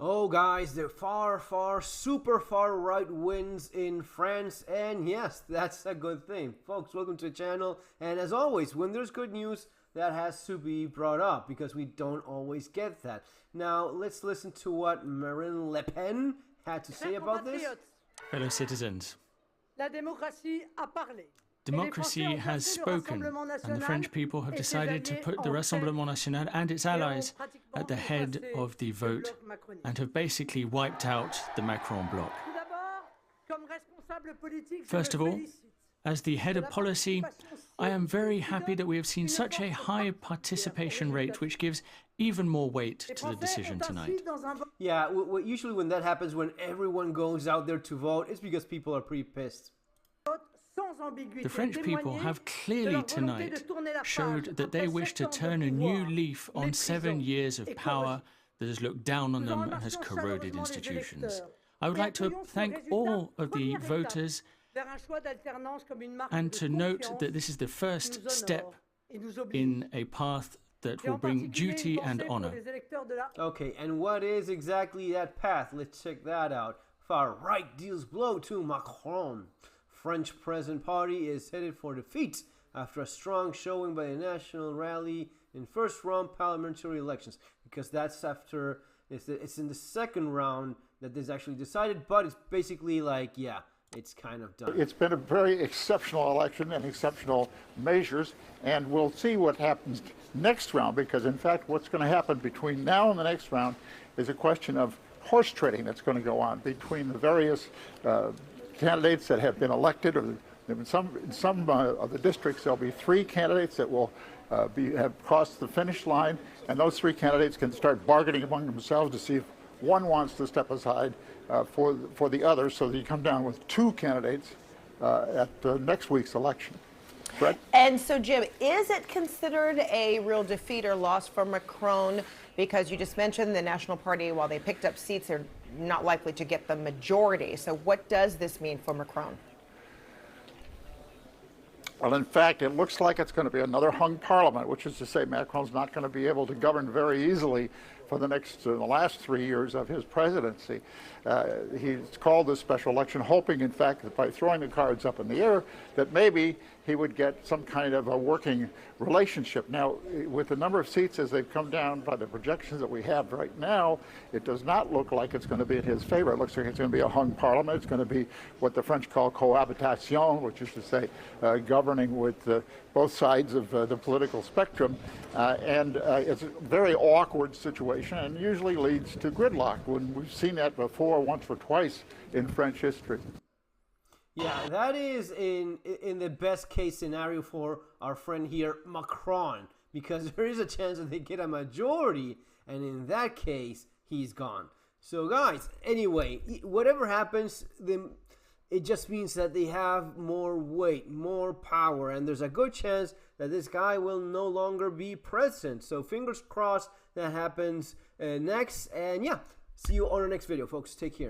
Oh guys, the super far right wins in France, and yes, that's a good thing. Folks, welcome to the channel, and as always, when there's good news, that has to be brought up, because we don't always get that. Now, let's listen to what Marine Le Pen had to say about this. Fellow citizens, La démocratie a parlé. democracy has spoken, and the French people have decided to put the Rassemblement National and its allies at the head of the vote and have basically wiped out the Macron bloc. First of all, as the head of policy, I am very happy that we have seen such a high participation rate, which gives even more weight to the decision tonight. Yeah, usually when that happens, when everyone goes out there to vote, it's because people are pretty pissed. The French people have clearly tonight showed that they wish to turn a new leaf on 7 years of power that has looked down on them and has corroded institutions. I would like to thank all of the voters and to note that this is the first step in a path that will bring duty and honor. Okay, and what is exactly that path? Let's check that out. Far right deals blow to Macron. French President Party is headed for defeat after a strong showing by the National Rally in first round parliamentary elections, because that's after it's in the second round that this actually decided, but it's basically like, yeah, it's kind of done. It's been a very exceptional election and exceptional measures, and we'll see what happens next round, because in fact what's going to happen between now and the next round is a question of horse trading that's going to go on between the various candidates that have been elected, or in some of the districts there'll be 3 candidates that will have crossed the finish line, and those 3 candidates can start bargaining among themselves to see if one wants to step aside for the other, so that you come down with 2 candidates at next week's election. Fred? And so, Jim, is it considered a real defeat or loss for Macron? Because you just mentioned the National Party, while they picked up seats, they're not likely to get the majority. So what does this mean for Macron? Well, in fact, it looks like it's going to be another hung parliament, which is to say Macron's not going to be able to govern very easily for the last 3 years of his presidency. He's called this special election, hoping, in fact, that by throwing the cards up in the air, that maybe he would get some kind of a working relationship. Now, with the number of seats as they've come down by the projections that we have right now, it does not look like it's going to be in his favor. It looks like it's going to be a hung parliament. It's going to be what the French call cohabitation, which is to say governing with both sides of the political spectrum. And it's a very awkward situation and usually leads to gridlock, when we've seen that before once or twice in French history. Yeah, that is in the best case scenario for our friend here, Macron, because there is a chance that they get a majority, and in that case, he's gone. So guys, anyway, whatever happens, it just means that they have more weight, more power, and there's a good chance that this guy will no longer be president. So fingers crossed that happens next, and yeah, see you on our next video, folks. Take care.